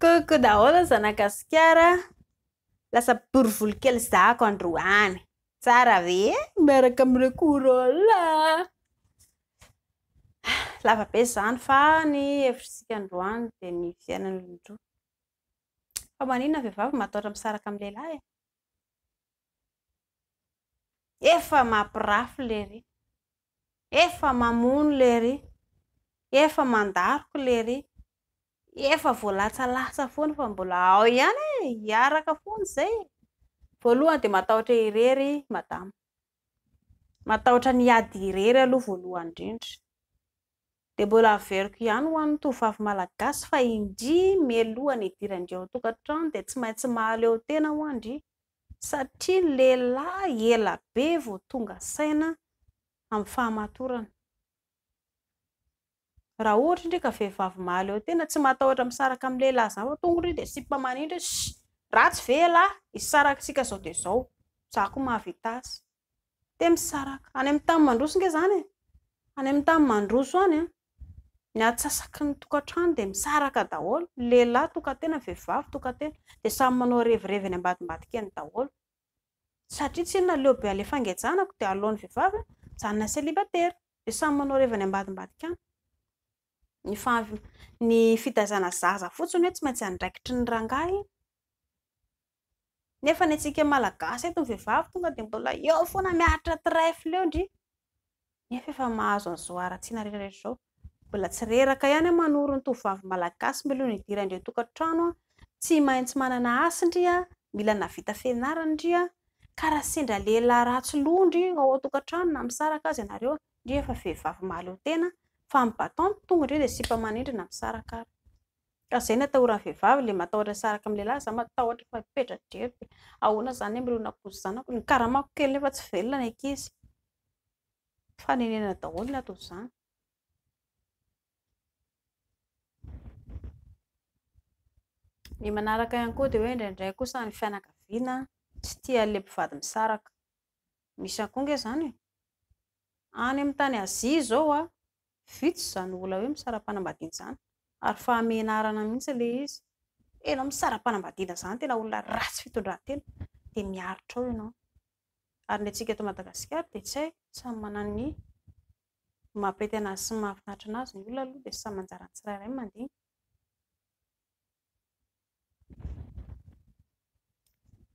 Koko daholo zanakasikara, lasa borivolo kely zako androany. Tsara ve? Miaraka amin'ireo korolla. Lava be izany fa ny hevitrisika androany dia ny fiainan'olon-droa. Fa maninona vehivavy matahotra misaraka amin'ny lehilahy? Efa mampirafy lery, efa mamono lery, efa mandariko lery, efa voalatsalasa foana fa mbola ao ihany hiaraka foana izay. Voalohany dia matahotra irery madama, matahotra niady irery aloha voalohany indrindra, dia mbola averiko ihany ho an'ny tovovavy malagasy fa indry mialohan'ny hidirana ao an-tokantrano dia tsy maintsy mahaleo eo tena ho andry, satria ny lehilahy ela be vao tonga saina amin'ny fahamatorana. Raha ohatra indray ka vehivavy mahaleo tena tsy matahotra misaraka amin'ny lehilahy izany, tonga indray dia sipa manindry ratsy ve lahy hisaraka isika izao dia izao, za koa mahavita azy, dia misaraka. Any amin'ny tany mandroso nge izany e, any amin'ny tany mandroso any ny atsasaky ny tokantrano dia misaraka daholo, lehilahy tokantena, vehivavy tokantena, dia samy manao revirevy any ambadimbadika eny daholo, satria tsy inona leo be alefangejanako dia alohan'ny vehivavy janona selibatera, dia samy manao revy any ambadimbadika any. Ny fitazana zaza fotsiny hoe tsy maintsy andraikitry ny rangahy, nefa ny antsika malagasy eto ny vehivavy tonga dia mbola eo foana miaritra trèfle eo ndry, nefa efa mahazo an'izao aratsiana rehetrarehetra izao. Mbola tsy reraka ihany manoro ny tovovavy malagasy mialohan'ny hidirana ao an-tokantrano, tsy maintsy manana asa ndry, mila navita fianarana ndry, ka raha sendra lehilahy ratsy loha ndry ao an-tokantrano na misaraka azy ianareo ndry efa vehivavy mahaleo tena, fa ny baton tonga indray dia sipa manindry na misaraka ary. Ka izay no atahoran'ny vehivavy ilay matahotra misaraka amin'ny lehilahy, za matahotra fa mipetra-drery, ahoana izany milona kozy zanako, ny karamako kely nefa tsy velona ny ankizy, fanenena daholo ny atao izany. Ny manaraka ihany koa dia hoe indraindray kosa ny fianakaviana tsy tia ilay mpivady misaraka. Misy ihany koa nge izany e, any amin'ny tany Azia izao vitsy izany olona hoe misaram-panambadiana izany, ary fahamenarana mihitsy ilay izy. Ianao misaram-panambadiana izany tena olona ratsy fitondran-tena, dia miaritra ao ianao. Ary ny antsika eto Madagasikara dia tsy hay, samy manana ny mampety anazy sy mahafinaritra anazy ny olona aloha, dia samy manjara ny tsirairay mandiny.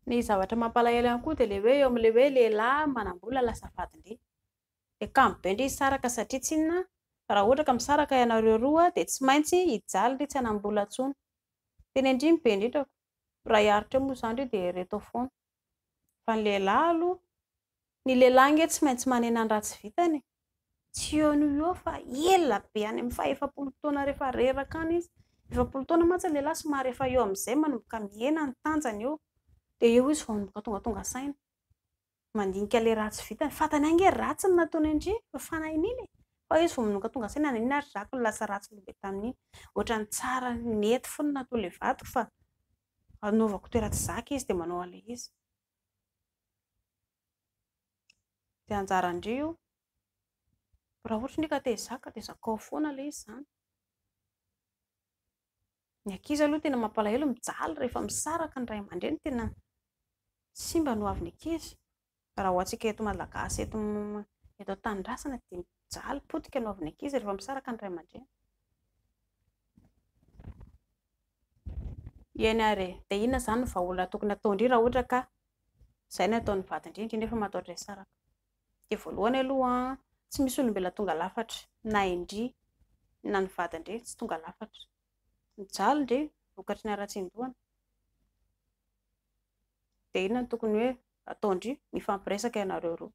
Ny zavatra mampalahelo ihany koa dia ilay hoe eo amin'ilay hoe lehilahy manam-bola lasa vadin-dreny, dia kamo be indray hisaraka satria tsy inona, raha ohatra ka misaraka ianareo roa dia tsy maintsy hijaly ry tsy hanam-bola intsony. Teny andriny be indrindra, raha hiaritra eo moa izany ry dia ireto foana. Fa ny lehilahy aloha, ny lehilahy nge tsy maintsy manena ny ratsy vitany, tsy eo no eo fa ela be any amin'ny efapolo taona rehefa reraka any izy, efapolo taona mantsy ny lehilahy somary efa eo amin'izay manomboka mihena ny tanjany eo, dia eo izy vao manomboka tonga saina mandinika ilay ratsy vitany, fantany ange ratsy ny nataony indry, fa fanahy iny fa izy vao manomboka tonga saina inona ary zako ny lasa ratsy lobe tamin'iny, ohatra ny tsara nety foana natao ilay vadiko fa anaovako toera tsy zaka izy dia manao an'ilay izy. Dia anjarandrio io, raha ohatra ndray ka te hizaka dia zakao foana ilay izy izany. Ny ankizy aloha tena mampalahelo, mijaly rehefa misaraka ny ray aman-dreny, tena simba no avy ny ankizy. Raha ho antsika eto Malagasy eto an-tanindrazana dia mijaly potika no avy ny ankizy rehefa misaraka ny ray aman-dreny. Eny ary, dia inona izany ny vahaolana tokony atao indry raha ohatra ka izay no ataon'ny vadin-dreny nefa matahotra hisaraka? Dia voalohany aloha tsy misy olombelona tonga lafatra, na indry na ny vadin-dreny tsy tonga lafatra, mijaly indray vokatry ny haratsin-dohana. Dia inona no tokony hoe atao indry? Mifampiresaka ianareo roa.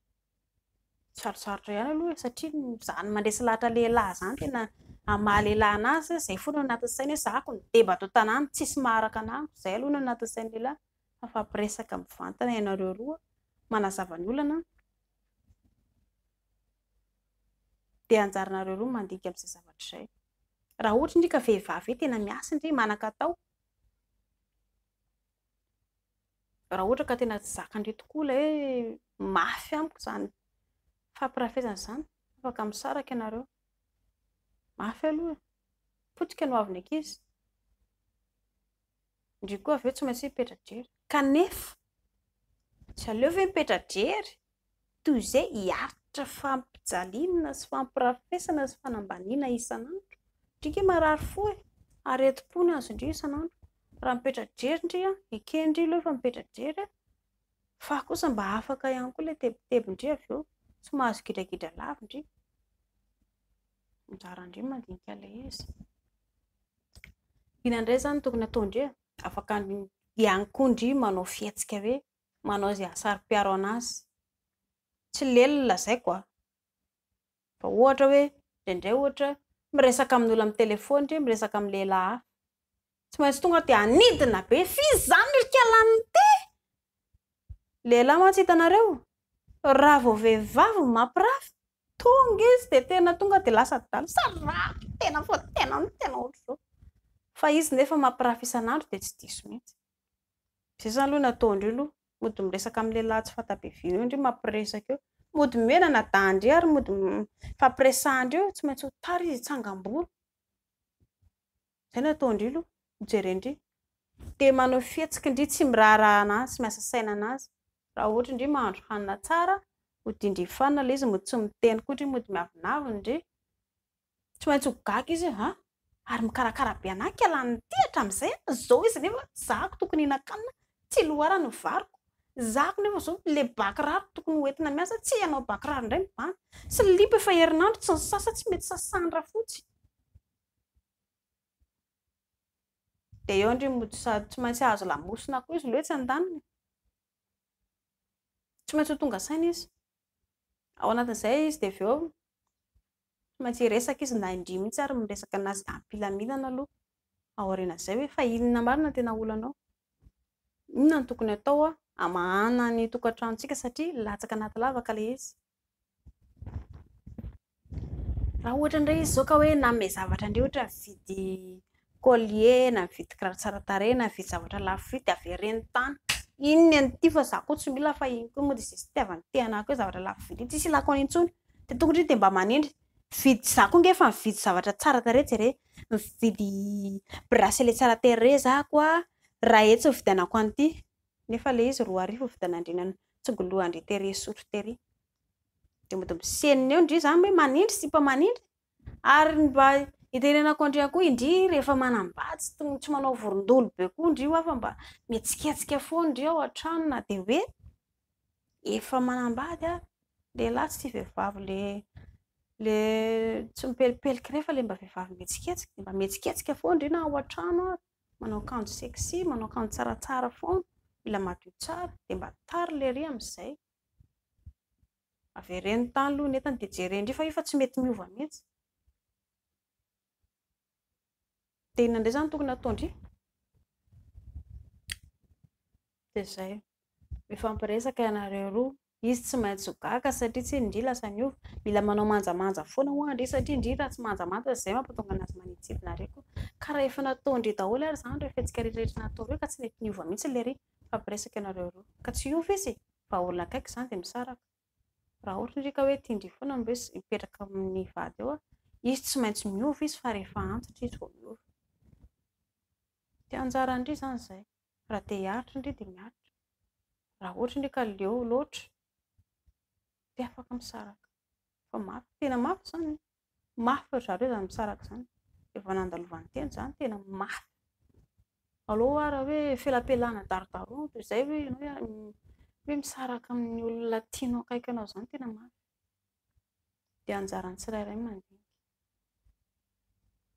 Sarotsarotra ihany aloha satria izany mandresy lahatra lehilahy izany tena maha-lehilahy anazy, izay foana no anatin'ny sainy hoe zako ny debat ao tanàna tsisy maharaka anahy, izay aloha no anatin'ny sainy lehilahy. Mifampiresaka mivantana ianareo roa, manazava ny olana, dia anjaranareo roa mandinika amin'izay zavatra izay. Raha ohatra indray ka vehivavy tena miasa indray manan-katao, raha ohatra ka tena tsy zakandry tokoa ilay hoe mafy amiko izany fampirafesana izany, afaka misaraka ianareo, mafy aloha, potika no avy ny ankizy. ndry koa aveo tsy maintsy mipetra-drery kanefa tsy aleo ve mipetra-drery toy izay hiaritra fampijalinana sy fampirafesana sy fanambaniana isan'andro ndrika marary fo aretim-pony azo indri isan'andro raha mipetra-drery ndry ekendry aloha efa mipetra-drery fa kosa mba afaka ihany koa ilay tebitebindry avy eo tsy mahazo gidragidra lavindry mijarandry mandinika ilay izy inandray izany tokony ataondry afaka ihany koa ndry manao fihetsika hoe manao izay asari-piaro anazy tsy lelona lazaiko fa ohatra hoe indraindray ohatra miresaka amin'olona amin'ny telefony ndry miresaka amin'ny lehilahy hafa tsy maintsy tonga dia anidina be fizy izany rikalan'ny te lehilahy mantsy hitanareo raha vao vehivavy mampirafy tonga izy dia tena tonga dia lasa dalo sarafy tena fo tena ohatr' izao fa izy nefa mampirafy isan'andro dia tsy diso mihitsy izay izany aloha nataondry io aloha mody miresaka amin'ny lehilahy tsy fatabeviana eo ndry mampiresaka eo mody menana dandry ary mody fampiresahndry eo tsy maintsy ho tara izy tsangam-bolo izay nataondry io aloha mijerendry dia manao fihetsika indry tsy miraharaha anazy tsy miasa saina anazy raha ohatra indry mahandro hanina tsara mody indrifanina ilay izy mody tsy miteny koa indry mody miavinavina indry tsy maintsy ho gaga izy ary mikarakara be anahy kialan'ny ty hatramin'izay zao izy nefa zahako tokony hihinan-kanina tsy loharano ny variko zahako nefa zao le bakiraro tokony hoentina miasa tsy ianao bakiraro indray mibany sy lipa efa herinandro tsy ny sasa tsy mety sasandra fotsy dia eo ndry mody sady tsy maintsy azo lamosina koa izy loha tsy an-daniny tsy maintsy ho tonga saina izy ao anatin'izay izy dia avy eo tsy maintsy hiresaka izy na indry mihitsy ary miresaka anazy ampilaminana aloha ao aorian'izay hoe fa inona marina tena olanao inona ny tokony atao hamahana ny tokantranontsika satria latsaka anaty lavaka ilay izy raha ohatra indray izy zao ka hoe nanome zavatra indray ohatra mividy collier na mividy kiraro tsara tarehy na mividy zavatra lafo vidy avereny tany inony an'ity fa za koa tsy mila fa iny koa moa dia izay fitiavany tehana koa zavatra lafo vidy tsy ilako any intsony dia tokony dia mba manindry vidy za koa nge efa mividy zavatra tsara tarehy jerena mividy bracelet tsara tarehy za koa raha etsy vidianako an'ity nefa ilay izy 1000 vidanandrinany tsingoloha andry tery sotro tery dia mody misenina eo indry izany hoe manindry sy mba manindry ary mba hitenenako andry koa indry rehefa manambady tsy manao vorondolo be koa indry fa mba mihetsiketsika foana indry ao an-trano na dia hoe efa manambady lehilahy tsy vehivavy le tsy mipelipelika rehefa le mba vehivavy mihetsiketsika dia mba mihetsiketsika foana indry na ao an-trano ary manao akanjo sexy manao akanjo tsaratsara foana mila madio tsara dia mba tara lery amin'izay avereny tany aloha netany dia jerendry fa io fa tsy mety miova mihitsy dia inona indray izany tokony ataondry dia izay mifampiresaka ianareo roa izy tsy maintsy ho gaga satria tsy indry lasa miova mila manao manjamanja foana ho andry satria indry raha tsy manjamanja izay mampatonga anazy manitsidina reko ka raha efa nataondry daholo ary izany rehefa hetsika rehetrarehetra nataoreo ka tsy mety miova mihitsy lery mifampiresaka ianareo roa ka tsy iova izy fa olona akaiky izany dia misaraka raha ohatra indry ka hoe tiandry foana mbe mipetraka amin'ny vady eo izy tsy maintsy miova izy fa rehefa antitra izy vao miova dia anjara indry izany izay raha te hiaritra indry dia miaritra raha ohatra indry ka leo loatra dia afaka misaraka fa mafy tena mafy izany mafy fa zareo izany misaraka izany efa nandalovan'ny teny izany tena mafy aloha raha hoe felapelana darodaro toy izay hoe ianao hoe misaraka amin'ny olona tianao akaiky anao izany tena mafy dia anjarany tsirairay mandinika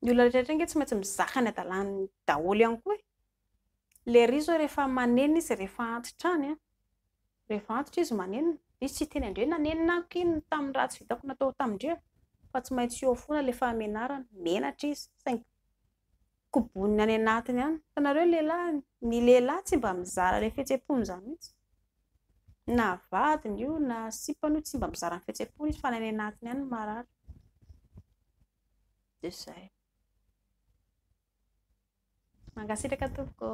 ny olona rehetrarehetra nge tsy maintsy mizaka ny adalany daholo ihany koa lery izy rehefa manenina izy rehefa antitra any rehefa antitra izy manenina izy tsy teny andreo nanenina ako iny tamin'ny raha tsy vitako natao tamindreo fa tsy maintsy eo foana ilay fahamenarana menatra izy saingy koboniny any anatiny ihany hitanareo lehilahy ny lehilahy tsy mba mizara ilay fihetseham-pony izany mihitsy na vadiny io na sipany io tsy mba mizara ny fihetseham-pony izy fa ny any anatiny ihany no marary dia izay mangasitraka tompoko